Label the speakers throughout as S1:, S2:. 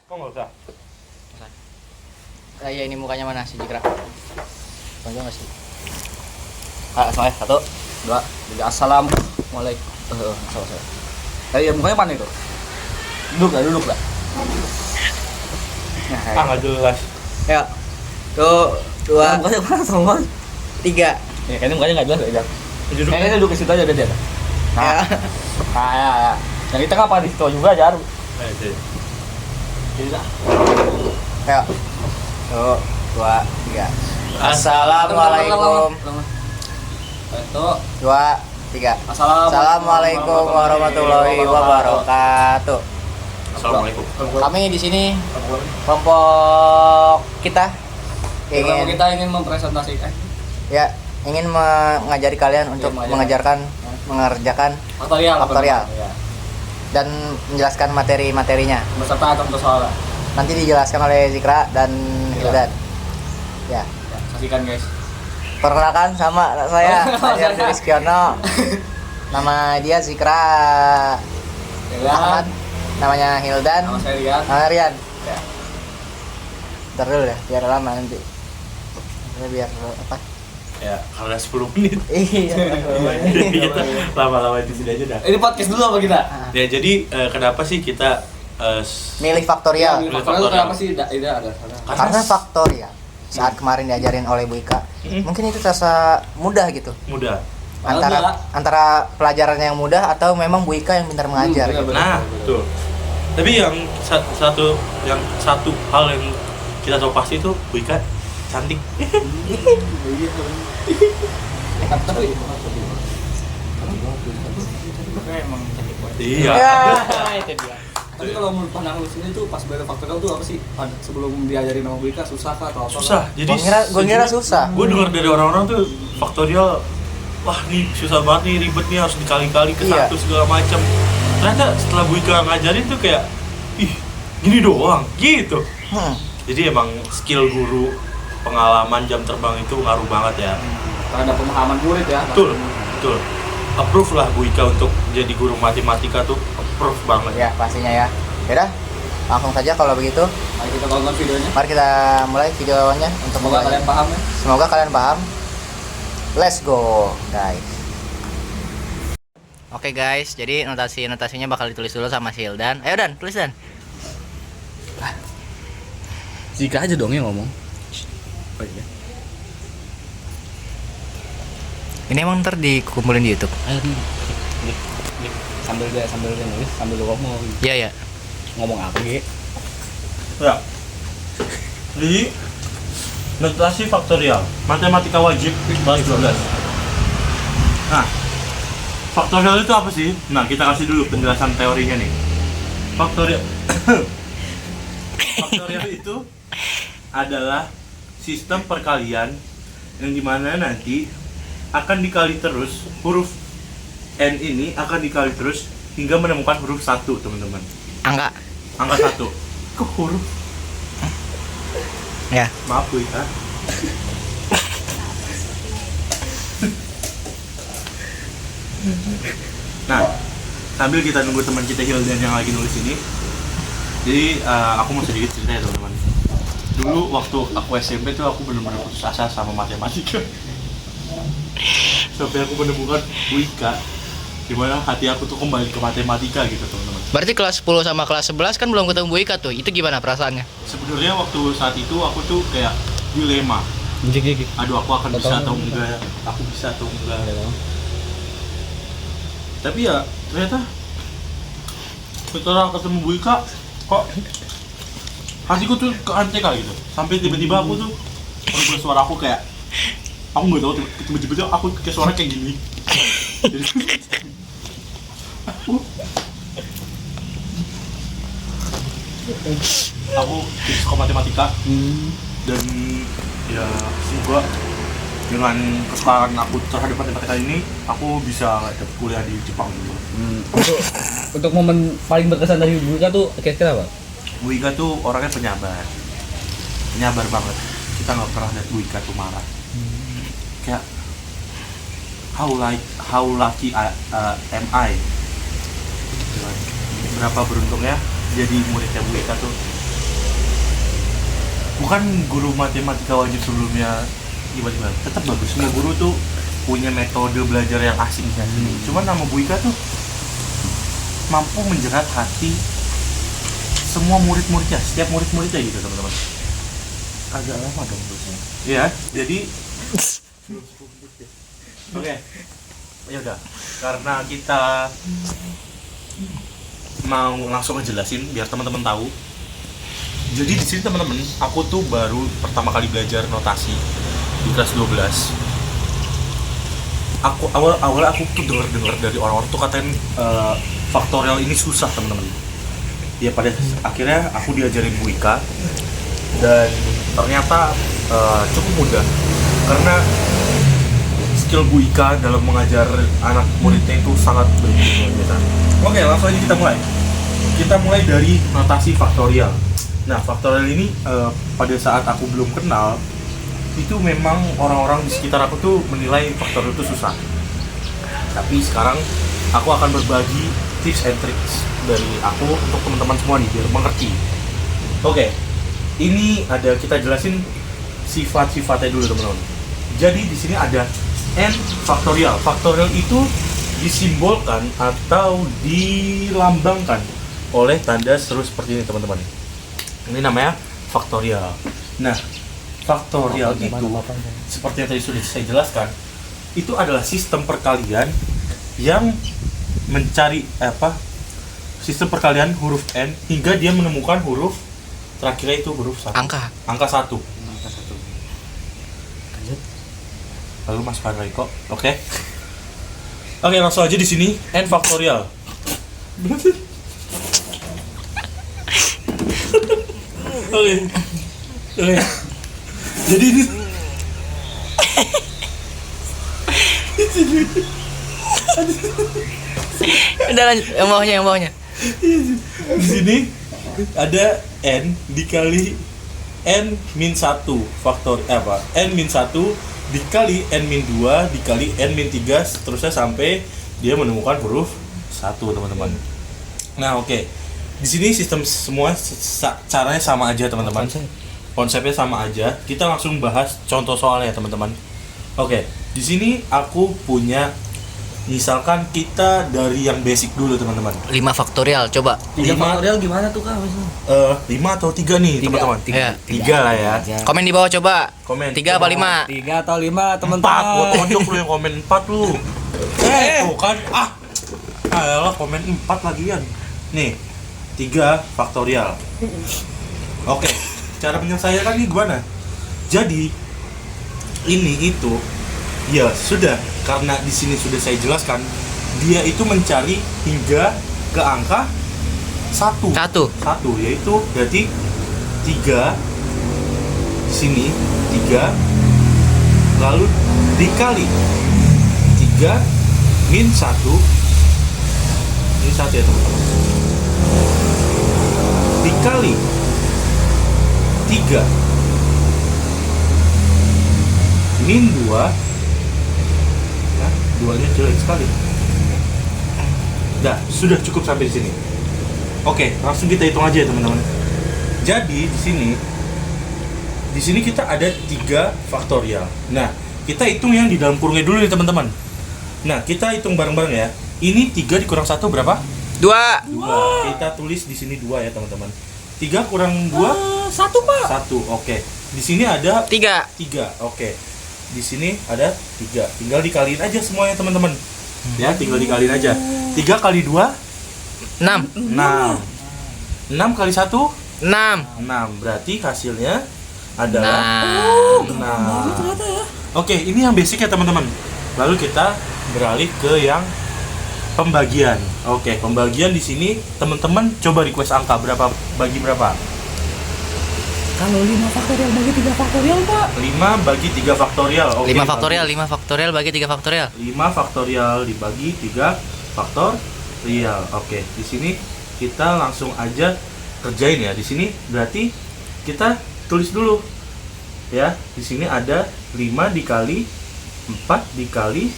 S1: Kok nggak usah?
S2: Ya ini mukanya mana si Jikra? Tonjol nggak sih?
S3: Semuanya 1, 2, 3. Assalamualaikum. Sama-sama. Ya mukanya mana itu? Duduk lah.
S1: Ah nggak jelas.
S2: Ya. Tuh, 2,
S3: Mukanya mana semua?
S2: 3.
S3: Ya kayaknya mukanya nggak jelas ya.
S1: Duduk.
S3: Kayaknya duduk ke situ aja dia.
S2: Ya.
S3: Ya. Yang di tengah apa di situ juga Jar?
S1: Sini.
S3: Jadi lah.
S2: Ya. Tuh, 2, 3. Assalamualaikum. 2, 3. Assalamualaikum warahmatullahi wabarakatuh.
S1: Assalamualaikum.
S2: Kami di sini kelompok kita
S3: Kita ingin mempresentasikan
S2: ingin mengajari kalian untuk mengerjakan faktorial
S3: Ya.
S2: dan menjelaskan materi-materinya.
S3: Beserta contoh soal.
S2: Nanti dijelaskan oleh Zikra dan Hildan. Ya.
S3: Saksikan guys.
S2: Perkenalkan sama saya Fajar Rizkyono. Nama dia Zikra Ahmad. Namanya Hildan.
S3: Nama saya Rian.
S2: Nama Rian.
S3: Ya.
S2: Ntar dulu ya, biar lama nanti. Biar apa?
S1: Ya, karena 10 menit.
S2: Iya.
S1: Jadi kita lama-lama di sini aja dah.
S3: Ini podcast dulu apa kita?
S1: Ya jadi kenapa sih kita
S2: Milih faktorial.
S3: Faktorial itu kenapa sih? Tidak ada.
S2: Karena faktorial saat kemarin diajarin oleh Bu Ika, mungkin itu terasa mudah gitu.
S1: mudah.
S2: Antara pelajaran yang mudah atau memang Bu Ika yang pintar mengajar.
S3: Benar,
S2: Gitu.
S3: benar.
S1: Nah, betul. Tapi yang satu hal yang kita tahu pasti itu Bu Ika cantik.
S3: Tapi
S2: Emang cantik banget.
S1: Iya.
S2: Itu dia.
S3: Tapi kalau menurut pandangan lu sendiri tuh pas belajar faktorial tuh apa sih? Sebelum diajarin sama Bu Ika susah kah atau apa?
S1: Susah. Jadi
S2: Gua kira susah.
S1: Gue dengar dari orang-orang tuh faktorial, wah nih susah banget nih, ribet nih, harus dikali-kali ke
S2: Iya.
S1: satu segala macam. Ternyata setelah Bu Ika ngajarin tuh kayak, ih gini doang gitu. Jadi emang skill guru, pengalaman jam terbang itu ngaruh banget ya.
S3: Karena ada pemahaman murid ya.
S1: Betul. Approve lah Bu Ika untuk jadi guru matematika tuh, approve banget.
S2: Ya, pastinya ya. Yaudah, langsung saja kalau begitu.
S3: Mari kita tonton videonya.
S2: Mari kita mulai videonya untuk
S3: Semoga kalian paham ya.
S2: Semoga kalian paham. Let's go, guys. Oke guys, jadi notasinya bakal ditulis dulu sama si Hildan. Ayo Dan, tulis Dan.
S3: Jika aja dong yang ngomong. Oh iya.
S2: Ini emang ntar dikumpulin di YouTube.
S3: Ayo nih. Sambil dia nulis, sambil lu ngomong.
S2: Iya ya.
S3: Ngomong apa Ge?
S1: Ya. Jadi notasi faktorial, matematika wajib kelas 12. Nah, faktorial itu apa sih? Nah, kita kasih dulu penjelasan teorinya nih. Faktorial Faktorial itu adalah sistem perkalian yang dimana nanti akan dikali terus, huruf N ini akan dikali terus hingga menemukan huruf 1, teman-teman.
S2: Angka.
S1: Angka 1. Kok huruf?
S2: Ya.
S1: Maaf Bu Ika. Nah, sambil kita nunggu teman kita Hildan yang lagi nulis ini, jadi aku mau sedikit cerita ya teman-teman. Dulu waktu aku SMP tuh aku benar-benar putus asa sama matematika. Sampai aku menemukan Bu Ika, dimana hati aku tuh kembali ke matematika gitu teman-teman.
S2: Berarti kelas 10 sama kelas 11 kan belum ketemu Bu Ika tuh. Itu gimana perasaannya?
S1: Sebenarnya waktu saat itu aku tuh kayak dilema. Aduh, aku akan bisa atau enggak? Aku bisa atau enggak? Tapi ya ternyata setelah ketemu Bu Ika, kok hatiku tuh ke anteka gitu. Sampai tiba-tiba aku tuh merubah suara aku kayak, aku nggak tahu tiba-tiba aku kayak suara kayak gini. Jadi, aku suka matematika dan ya semoga dengan kesukaan aku terhadap matematika ini aku bisa dapat kuliah di Jepang gitu.
S3: Untuk momen paling berkesan dari Bu Ika tuh kira-kira apa?
S1: Bu Ika tuh orangnya penyabar banget. Kita nggak pernah lihat Bu Ika tuh marah. Kayak how lucky am I? Berapa beruntungnya jadi muridnya Bu Ika tuh. bukan guru matematika wajib sebelumnya gimana, tetap bagus. Semua guru tuh punya metode belajar yang asing sendiri. Cuman nama Bu Ika tuh mampu menjerat hati semua murid-muridnya, setiap murid-muridnya gitu teman-teman. Agak lama dong terusnya. Iya, jadi oke. Ya udah, karena kita mau langsung ngejelasin biar teman-teman tahu. Jadi di sini teman-teman, aku tuh baru pertama kali belajar notasi di kelas 12. Awal aku tuh dengar dari orang-orang tuh katain faktorial ini susah teman-teman. Ya pada akhirnya aku diajarin Bu Ika dan ternyata cukup mudah karena skill Bu Ika dalam mengajar anak muridnya itu sangat begitu biasa. Oke, langsung aja kita mulai. Kita mulai dari notasi faktorial. Nah, faktorial ini pada saat aku belum kenal itu memang orang-orang di sekitar aku tuh menilai faktorial itu susah. Tapi sekarang aku akan berbagi tips and tricks dari aku untuk teman-teman semua nih biar mengerti. Oke, ini ada kita jelasin sifat-sifatnya dulu teman-teman. Jadi di sini ada n faktorial. Faktorial itu disimbolkan atau dilambangkan oleh tanda seru seperti ini teman-teman. Ini namanya faktorial. Nah, faktorial itu seperti yang tadi sudah saya jelaskan, itu adalah sistem perkalian yang mencari sistem perkalian huruf n hingga dia menemukan huruf terakhirnya itu huruf 1. Angka 1. Lalu Mas Fariko, oke, langsung aja di sini n faktorial. Oke. Jadi ini
S2: Udah lanjut, yang bawahnya.
S1: Di sini ada n dikali n min 1 faktor n min 1 dikali n min 2 dikali n min 3 seterusnya sampai dia menemukan huruf 1 teman-teman. Nah, oke. Di sini sistem semua caranya sama aja teman-teman. Konsepnya sama aja. Kita langsung bahas contoh soalnya teman-teman. Oke, di sini aku punya, misalkan kita dari yang basic dulu teman-teman.
S2: 5 faktorial coba.
S3: 3 faktorial gimana tuh Kak?
S1: 5 atau 3 nih teman-teman?
S2: 3
S1: lah ya.
S2: Komen di bawah coba.
S1: Komen
S2: 3 apa 5?
S3: 3 atau 5 teman-teman.
S1: 4, gua tonjok lu yang komen 4 lu. Tuh kan, ayolah komen 4 lagian. Nih, 3 faktorial. Oke, cara menyelesaikan ini gimana? Jadi, ini itu, ya sudah, karena di sini sudah saya jelaskan, dia itu mencari hingga ke angka 1. 1, yaitu berarti 3 di sini 3 lalu dikali 3 min 1 ini 1 ya teman-teman, dikali 3 min 2 ya, 2 nya jelek sekali. Dah, sudah cukup sampai di sini. Oke, langsung kita hitung aja ya teman-teman. Jadi di sini kita ada 3 faktorial. Nah, kita hitung yang di dalam kurungnya dulu nih teman-teman. Nah, kita hitung bareng-bareng ya. Ini 3 dikurang 1 berapa? 2. Kita tulis di sini 2 ya teman-teman. 3 kurang 2?
S3: 1 Pak.
S1: 1. Oke. Di sini ada
S2: 3.
S1: Oke. Di sini ada 3. Tinggal dikaliin aja semuanya teman-teman. Ya, tinggal dikaliin aja. 3 kali 2?
S2: 6.
S1: 6 kali 1?
S2: 6.
S1: Berarti hasilnya adalah 6. Oke, ini yang basic ya teman-teman. Lalu kita beralih ke yang pembagian. Oke, pembagian di sini teman-teman coba request angka berapa bagi berapa?
S3: Kalau 5 faktorial bagi 3 faktorial Pak.
S1: 5 bagi 3 faktorial. Oke,
S2: 5 faktorial, 5 faktorial bagi 3 faktorial.
S1: 5 faktorial dibagi 3 faktorial. Oke, di sini kita langsung aja kerjain ya. Di sini berarti kita tulis dulu. Ya, di sini ada 5 dikali 4 dikali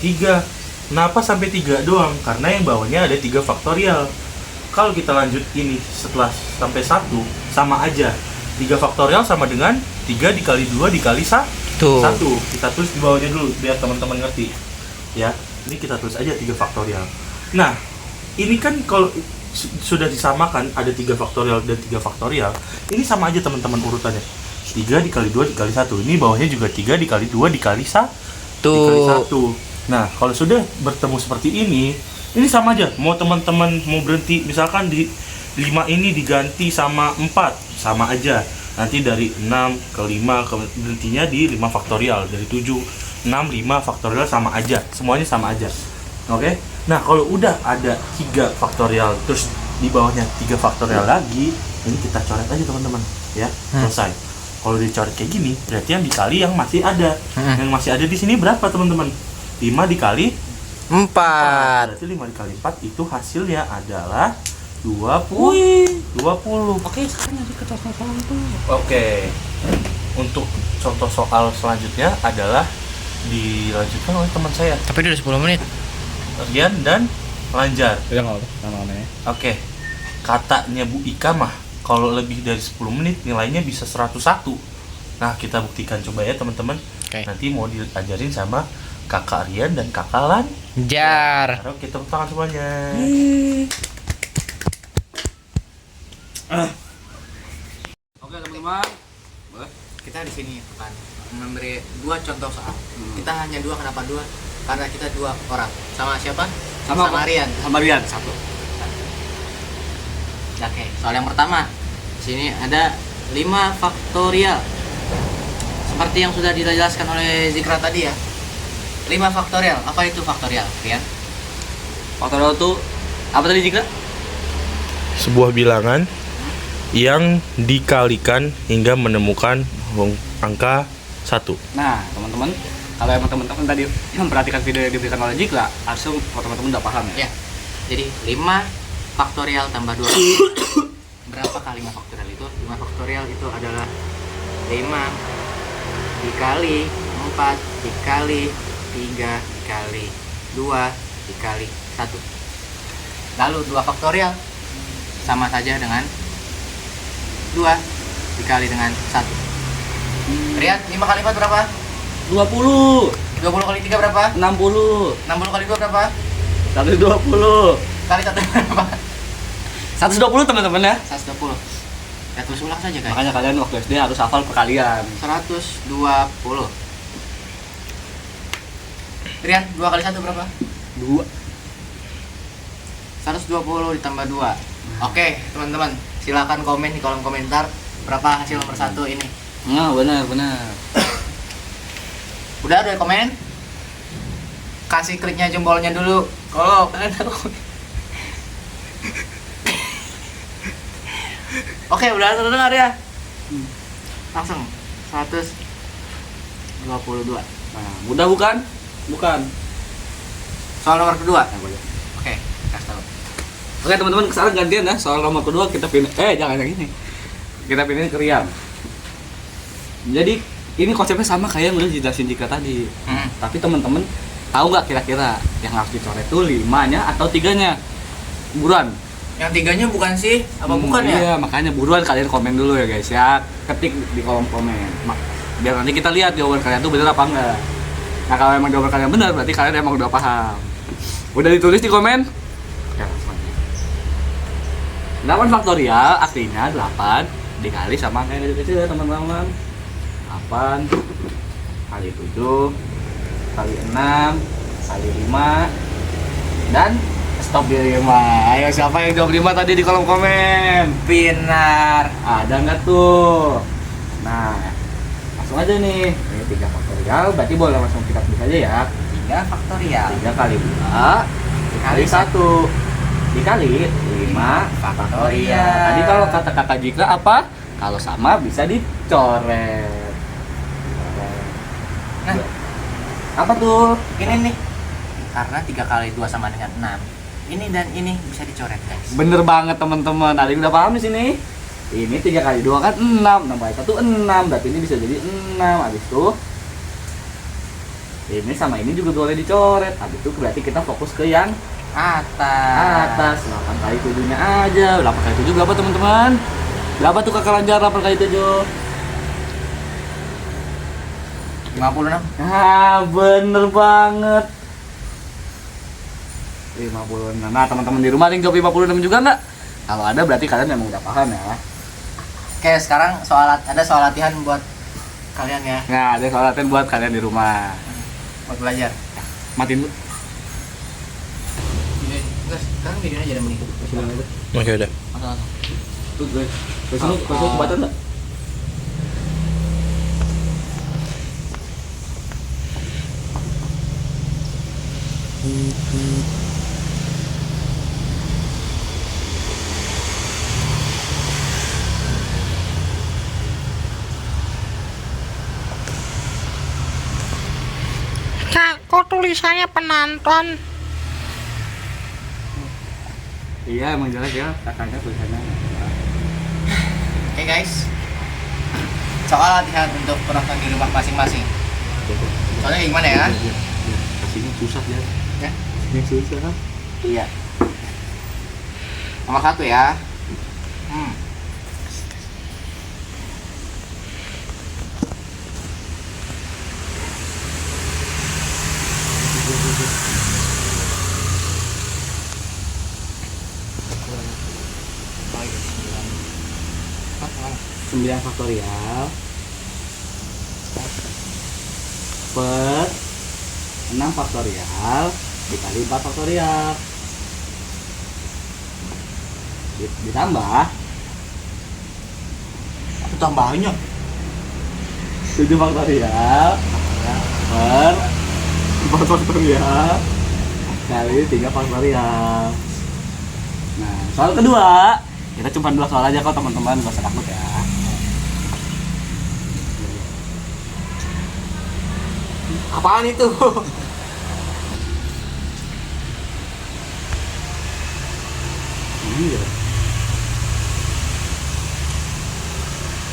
S1: 3. Kenapa sampai 3 doang? Karena yang bawahnya ada 3 faktorial. Kalau kita lanjut ini setelah sampai 1 sama aja. 3 faktorial sama dengan 3 dikali 2 dikali 1.
S2: Tuh.
S1: Kita tulis di bawahnya dulu biar teman-teman ngerti. Ya, ini kita tulis aja 3 faktorial. Nah, ini kan kalau sudah disamakan ada 3 faktorial dan 3 faktorial, ini sama aja teman-teman urutannya. 3 dikali 2 dikali 1. Ini bawahnya juga 3 dikali 2 dikali 1. Dikali 1. Nah, kalau sudah bertemu seperti ini sama aja. Mau teman-teman mau berhenti misalkan di 5 ini diganti sama 4, sama aja. Nanti dari 6 ke 5 ke berhentinya di 5 faktorial. Dari 7, 6, 5 faktorial sama aja. Semuanya sama aja. Oke? Nah, kalau udah ada 3 faktorial terus di bawahnya 3 faktorial lagi, ini kita coret aja teman-teman, ya. Selesai. Kalau dicoret kayak gini, berarti yang dikali yang masih ada. Yang masih ada di sini berapa teman-teman? 5 dikali
S2: 4.
S1: Berarti 5 dikali 4 itu hasilnya adalah 20.
S3: Oke, sekarang lanjut ke contoh soal itu.
S1: Oke. Untuk contoh soal selanjutnya adalah dilanjutkan oleh teman saya,
S2: Tapi udah 10 menit.
S1: Rian dan Lanjar.
S3: Ya nggak apa, namanya.
S1: Oke. Katanya Bu Ika mah kalau lebih dari 10 menit nilainya bisa 101. Nah, kita buktikan coba ya teman-teman.
S2: Oke.
S1: Nanti mau diajarin sama Kakak Rian dan Kakak
S2: Jar.
S1: Lanjar. Oke, tepuk tangan semuanya.
S3: Oke teman-teman, boleh.
S2: Kita di sini akan memberi 2 contoh soal. Kita hanya 2, kenapa 2? Karena kita 2 orang. Sama siapa? Sama Rian.
S3: Sama Rian satu.
S2: Oke, soal yang pertama. Di sini ada 5 faktorial. Seperti yang sudah dijelaskan oleh Zikra tadi ya. 5 faktorial. Apa itu faktorial, Rian?
S3: Faktorial itu apa tadi Jika?
S1: Sebuah bilangan yang dikalikan hingga menemukan angka 1.
S3: Nah, teman-teman, kalau emang teman-teman tadi memperhatikan video yang diberikan oleh Jikla, langsung teman-teman udah paham ya.
S2: Ya. Jadi 5 faktorial tambah 2. Berapa kali 5 faktorial itu? 5 faktorial itu adalah 5 dikali 4 dikali 3 dikali 2 dikali 1. Lalu 2 faktorial sama saja dengan 2 dikali dengan 1. Rian, 5 kali 4 berapa?
S3: 20,
S2: 20 kali 3 berapa?
S3: 60,
S2: 60 kali 2 berapa?
S3: 120.
S2: Kali 1 berapa?
S3: 120 teman-teman ya.
S2: 120. Ya tulis ulang saja guys.
S3: Makanya kalian waktu SD harus hafal perkalian.
S2: 120. Rian, 2 kali 1 berapa?
S3: 2.
S2: 120 ditambah 2. Oke, teman-teman, silakan komen di kolom komentar berapa hasil nomor 1 ini.
S3: Nah, benar.
S2: Udah ada komen? Kasih kliknya jempolnya dulu. Kalau kalian tahu. Oke, udah terdengar ya? Langsung 122.
S3: Nah, mudah bukan? Bukan.
S2: Soal nomor kedua.
S3: Nah, boleh.
S2: Oke, kasih tahu.
S3: Oke teman-teman, sekarang gantian ya. Soal nomor kedua kita pindah. Jangan yang ini. Kita pindahin ke Rian. Jadi ini konsepnya sama kayak yang udah dijelasin Jika tadi. Tapi teman-teman tahu nggak kira-kira yang harus dicoret itu 5-nya atau 3-nya? Buruan.
S2: Yang 3-nya bukan sih? Apa bukan ya?
S3: Iya, makanya buruan kalian komen dulu ya guys ya. Ketik di kolom komen. Biar nanti kita lihat jawaban kalian tuh bener apa enggak. Nah, kalau emang jawaban kalian benar berarti kalian emang udah paham. Udah ditulis di komen? Oke, langsung aja. 8 faktorial artinya 8 dikali sama angka yang kecil ya teman-teman. 8 kali 7 kali 6 kali 5 dan stop di 5. Ayo siapa yang jawab 5 tadi di kolom komen?
S2: Benar.
S3: Ada nggak tuh? Nah, langsung aja nih. Ini 3 faktorial berarti boleh langsung kita tulis aja ya.
S2: 3 faktorial
S3: 3 kali 2 dikali 1 dikali 5 faktorial. Tadi kalau kata kakak Jika apa? Kalau sama bisa dicoret.
S2: Nah,
S3: Apa tuh?
S2: ini nih. Karena 3 kali 2 sama dengan 6. Ini dan ini bisa dicoret, guys.
S3: Bener banget teman-teman. Ada yang udah paham di sini? Ini 3 kali 2 kan 6. 6 kali 1 6. Berarti ini bisa jadi 6. Habis itu ini sama ini juga boleh dicoret. Habis itu berarti kita fokus ke yang
S2: Atas.
S3: 8 kali 7-nya aja. 8 kali 7 berapa teman-teman? Berapa tuh Kakak Lanjar 8 kali 7?
S2: 56.
S3: Ah, bener banget. 56. Nah, teman-teman di rumah ada yang jawab 56 juga nggak? Kalau ada berarti kalian memang udah paham ya.
S2: Oke, sekarang ada soal latihan buat kalian ya,
S3: Nah, ada soal latihan buat kalian di rumah.
S2: buat belajar.
S3: Matiin dulu.
S2: Ini enggak, sekarang videonya aja ada menit.
S1: Oke udah.
S2: Langsung.
S3: Tuh, guys. Besok kebatan enggak?
S4: Kak, kok tulisannya penonton?
S3: Iya, emang jelas ya kakaknya tulisannya.
S2: Oke guys, soal latihan untuk penonton di rumah masing-masing. Soalnya gimana ya?
S3: Kasihnya susah ya.
S2: Ya?
S3: Kasihnya susah.
S2: Iya. Nomor 1 ya.
S3: Sembilan faktorial per 6 faktorial dikali 4 faktorial ditambah
S2: Itu tambahannya.
S3: 7 faktorial per 4 faktorial kali 3 faktorial. Nah, soal kedua kita cuma 2 soal aja kok teman-teman, gak usah takut ya.
S2: Apaan itu?
S3: Iya.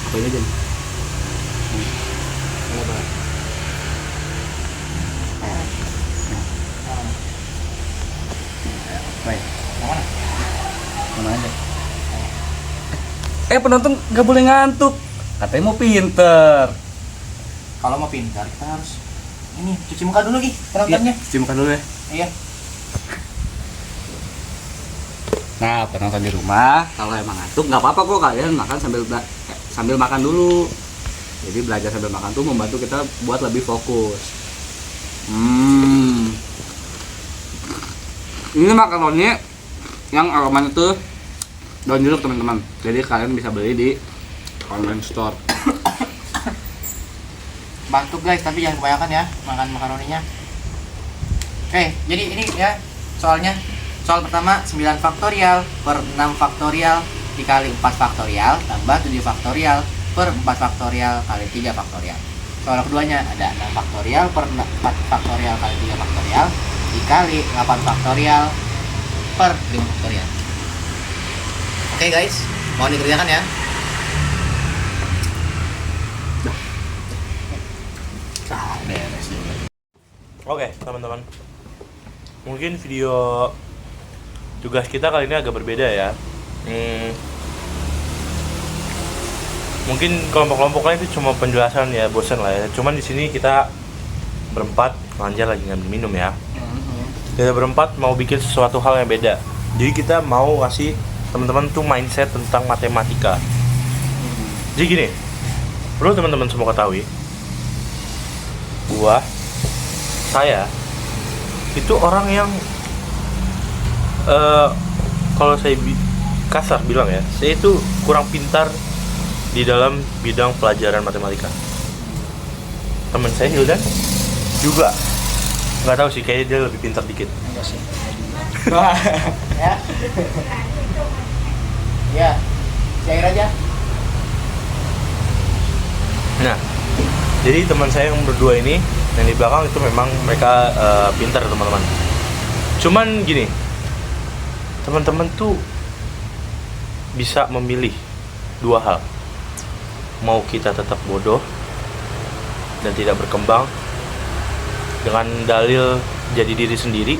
S3: Apa ini aja? Baik.
S2: Yang mana?
S3: Mana aja? Penonton gak boleh ngantuk. Katanya mau pinter.
S2: Kalau mau pintar kita harus ini cuci muka dulu Ki, penontonnya.
S3: Cuci muka dulu ya.
S2: Iya.
S3: Nah, penonton di rumah kalau emang ngantuk nggak apa-apa kok, kalian makan sambil makan dulu. Jadi belajar sambil makan tuh membantu kita buat lebih fokus. Ini makaroni yang aromanya tuh daun jeruk teman-teman. Jadi kalian bisa beli di online store.
S2: Bantu guys, tapi jangan kebanyakan ya makan makaroninya. Oke, jadi ini ya soalnya. Soal pertama 9 faktorial per 6 faktorial dikali 4 faktorial tambah 7 faktorial per 4 faktorial kali 3 faktorial. Soal keduanya ada 6 faktorial per 4 faktorial kali 3 faktorial dikali 8 faktorial per 5 faktorial. Oke guys, mohon dikerjakan ya.
S3: Beres juga.
S1: Oke, teman-teman. Mungkin video tugas kita kali ini agak berbeda ya. Mungkin kelompok-kelompok lain itu cuma penjelasan ya, bosan lah ya. Cuman di sini kita berempat, Lanjar lagi ngambil minum ya. Kita berempat mau bikin sesuatu hal yang beda. Jadi kita mau kasih teman-teman tuh mindset tentang matematika. Jadi gini, perlu teman-teman semua ketahui, saya itu orang yang kalau saya kasar bilang ya, saya itu kurang pintar di dalam bidang pelajaran matematika. Teman saya Hildan juga nggak tahu sih, kayaknya dia lebih pintar dikit.
S2: Enggak sih. Ya. Ya. Cair aja.
S1: Nah, jadi teman saya yang berdua ini yang di belakang itu memang mereka pintar teman-teman. Cuman gini, teman-teman tuh bisa memilih dua hal. Mau kita tetap bodoh dan tidak berkembang dengan dalil jadi diri sendiri,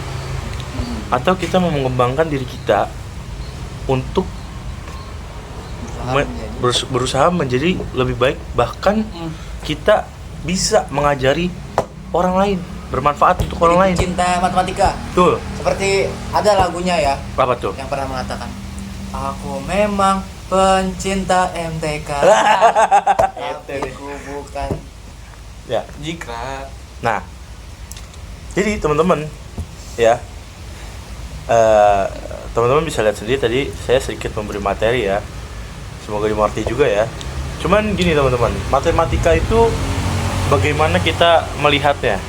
S1: atau kita mau mengembangkan diri kita untuk berusaha menjadi lebih baik, bahkan kita bisa mengajari orang lain, bermanfaat untuk orang lain.
S2: Cinta matematika.
S1: Betul.
S2: Seperti ada lagunya ya
S1: Apa tuh?
S2: yang pernah mengatakan, aku memang pencinta MTK. Tapi ku bukan.
S1: Ya.
S3: Jika
S1: Nah, jadi teman-teman ya, teman-teman bisa lihat sendiri tadi saya sedikit memberi materi ya. Semoga dimengerti juga ya. Cuman gini teman-teman, matematika itu bagaimana kita melihatnya.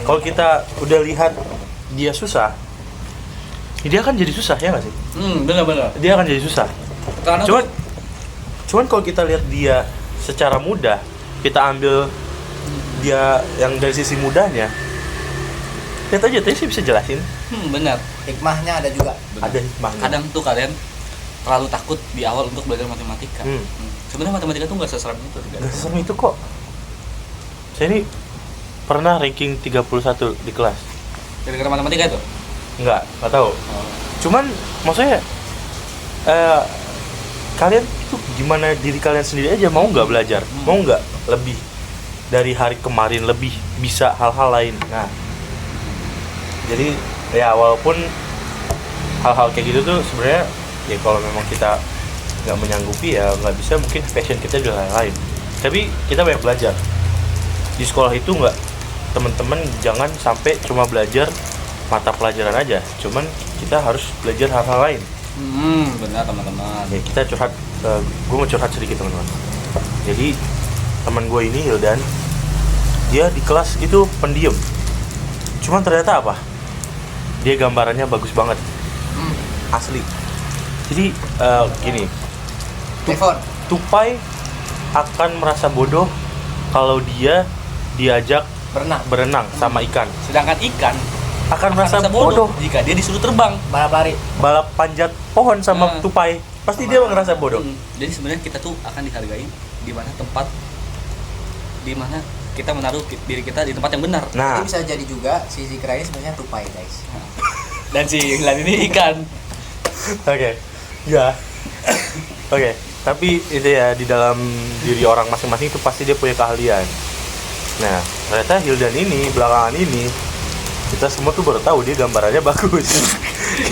S1: Kalau kita udah lihat dia susah, dia akan jadi susah ya nggak sih?
S3: benar-benar.
S1: Dia akan jadi susah.
S3: Karena
S1: Cuman kalau kita lihat dia secara mudah, kita ambil dia yang dari sisi mudahnya, lihat aja tadi saya bisa jelasin.
S3: benar.
S2: Hikmahnya ada juga.
S1: Ada hikmahnya.
S3: Kadang tuh kalian terlalu takut di awal untuk belajar matematika. Sebenarnya matematika tuh nggak seseram itu.
S1: Gak seserem itu kok. Saya ini pernah ranking 31 di kelas.
S3: Gara-gara matematika itu?
S1: Nggak tahu. Cuman maksudnya kalian itu gimana diri kalian sendiri aja, mau nggak belajar, mau nggak lebih dari hari kemarin, lebih bisa hal-hal lain. Nah, jadi ya walaupun hal-hal kayak gitu tuh sebenarnya ya kalau memang kita nggak menyanggupi ya nggak bisa, mungkin passion kita di hal lain. Tapi kita banyak belajar di sekolah itu. Nggak, teman-teman jangan sampai cuma belajar mata pelajaran aja, cuman kita harus belajar hal-hal lain.
S3: Benar teman-teman.
S1: Ya kita curhat, gue mau curhat sedikit teman-teman. Jadi teman gue ini Hildan, dia di kelas itu pendiam, cuman ternyata apa, dia gambarannya bagus banget, asli. Jadi gini,
S2: Telepon.
S1: tupai akan merasa bodoh kalau dia diajak berenang sama ikan,
S3: Sedangkan ikan
S1: akan merasa bodoh
S3: jika dia disuruh terbang.
S2: Balap lari.
S1: balap panjat pohon sama
S3: Nah.
S1: tupai, pasti dia ngerasa bodoh.
S3: Jadi sebenarnya kita tuh akan dihargai di mana tempat, di mana kita menaruh diri kita di tempat yang benar.
S1: Nah,
S2: Ini bisa jadi juga si Zikra ini sebenarnya tupai guys.
S3: Dan si Hildan ini ikan.
S1: oke, ya, oke. Tapi itu ya di dalam diri orang masing-masing itu pasti dia punya keahlian. Nah, ternyata Hildan ini belakangan ini kita semua tuh baru tahu dia gambarannya bagus.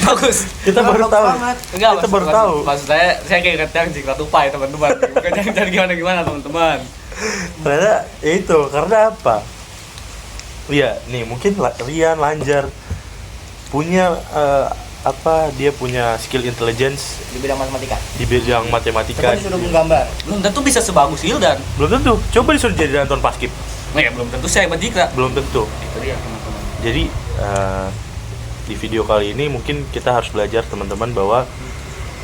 S3: Bagus.
S1: Kita baru tahu.
S3: Enggak,
S1: Kita baru tahu.
S3: Maksud saya kayak ingat yang Jikra tupai teman-teman. Bukan jangan gimana-gimana teman-teman.
S1: Ternyata ya itu karena apa? Iya, nih mungkin Rian Lanjar punya dia punya skill intelligence
S2: Di bidang matematika.
S1: di bidang matematika.
S2: Kita disuruh menggambar.
S3: Belum tentu bisa sebagus Hildan.
S1: Belum tentu. Coba disuruh jadi Anton Paskib.
S3: Nah, ya belum tentu saya hebat Jikra.
S1: Belum tentu.
S3: Itu dia teman-teman.
S1: Jadi di video kali ini mungkin kita harus belajar teman-teman bahwa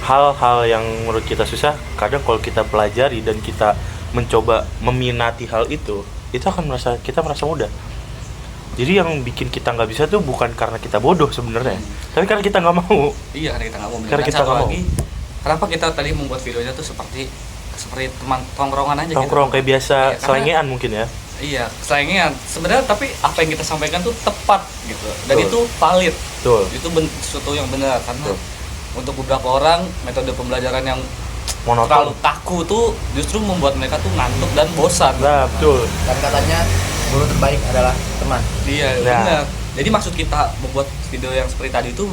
S1: hal-hal yang menurut kita susah, kadang kalau kita pelajari dan kita mencoba meminati hal itu akan kita merasa mudah. Jadi yang bikin kita nggak bisa tuh bukan karena kita bodoh sebenarnya, tapi karena kita nggak mau.
S3: Iya, karena kita nggak mau.
S1: Karena
S3: Dan
S1: kita
S3: satu
S1: nggak mau.
S3: lagi, kenapa kita tadi membuat videonya tuh seperti teman tongkrongan aja
S1: Tongkrong
S3: gitu.
S1: kayak biasa,
S3: Iya, karena-
S1: selengean mungkin ya.
S3: Iya, selengean. Sebenarnya tapi apa yang kita sampaikan tuh tepat gitu. Dan
S1: Betul.
S3: itu valid.
S1: Betul.
S3: Itu sesuatu yang benar karena
S1: Betul.
S3: untuk beberapa orang metode pembelajaran yang terlalu
S1: Monoton.
S3: kaku tuh justru membuat mereka tuh ngantuk dan bosan.
S1: Nah, betul.
S2: Dan katanya guru terbaik adalah teman.
S3: Iya,
S1: Nah.
S3: benar. Jadi maksud kita membuat video yang seperti tadi itu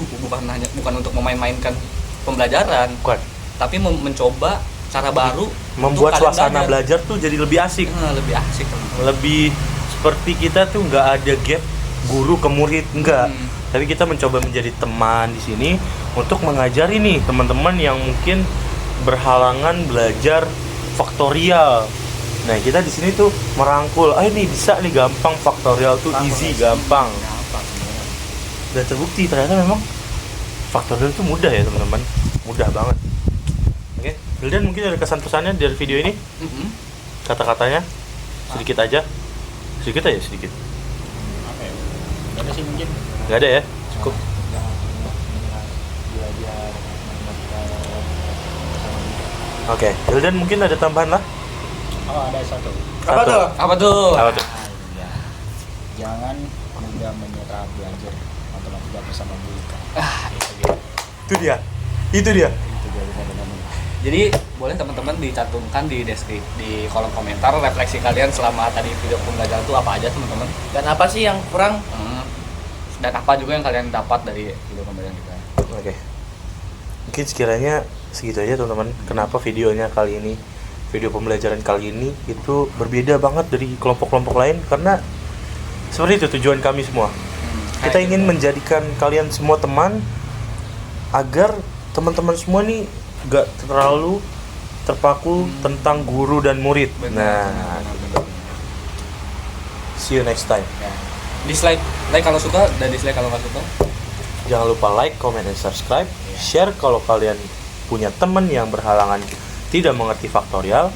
S3: bukan untuk memain-mainkan pembelajaran,
S1: Bukan.
S3: tapi mencoba cara baru
S1: Membuat
S3: untuk kalian
S1: suasana belajar tuh jadi lebih asik.
S3: Lebih asik teman-teman.
S1: Lebih seperti kita tuh nggak ada gap guru ke murid, enggak. Tapi kita mencoba menjadi teman di sini untuk mengajari nih teman-teman yang mungkin berhalangan belajar faktorial. Nah, kita di sini tuh merangkul, ini bisa nih, gampang faktorial tuh, easy, gampang. Dan terbukti ternyata memang faktorial itu mudah ya teman-teman, mudah banget. Oke, Hildan mungkin ada kesan pesannya dari video ini, kata-katanya sedikit aja, sedikit.
S2: Apa ya? Gak ada sih mungkin.
S1: Nggak ada ya, cukup.
S2: Belajar matematika.
S1: Oke, Hildan mungkin ada tambahan lah.
S2: Oh, ada satu.
S3: Apa tuh?
S1: Apa tuh?
S2: Ya. Jangan mudah menyerah belajar matematika bersama Bu Ika.
S3: Itu gitu.
S1: Itu dia.
S2: Itu dia benar-benar.
S3: Jadi boleh teman-teman dicantumkan di di kolom komentar refleksi kalian selama tadi video pembelajaran itu apa aja teman-teman.
S2: Dan apa sih yang kurang?
S3: Dan apa juga yang kalian dapat dari video pembelajaran kita.
S1: Oke. Mungkin sekiranya segitu aja teman-teman. Kenapa videonya kali ini, video pembelajaran kali ini itu berbeda banget dari kelompok-kelompok lain, karena seperti itu tujuan kami semua. Kita ingin menjadikan kalian semua teman, agar teman-teman semua nih gak terlalu terpaku tentang guru dan murid. Nah, see you next time.
S3: Ya. Dislike, like kalau suka dan dislike kalau nggak suka.
S1: Jangan lupa like, comment, dan subscribe. Share kalau kalian punya teman yang berhalangan tidak mengerti faktorial.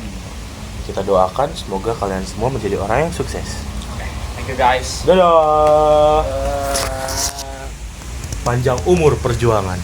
S1: Kita doakan semoga kalian semua menjadi orang yang sukses.
S3: Thank you guys.
S1: Dadah. Panjang umur perjuangan.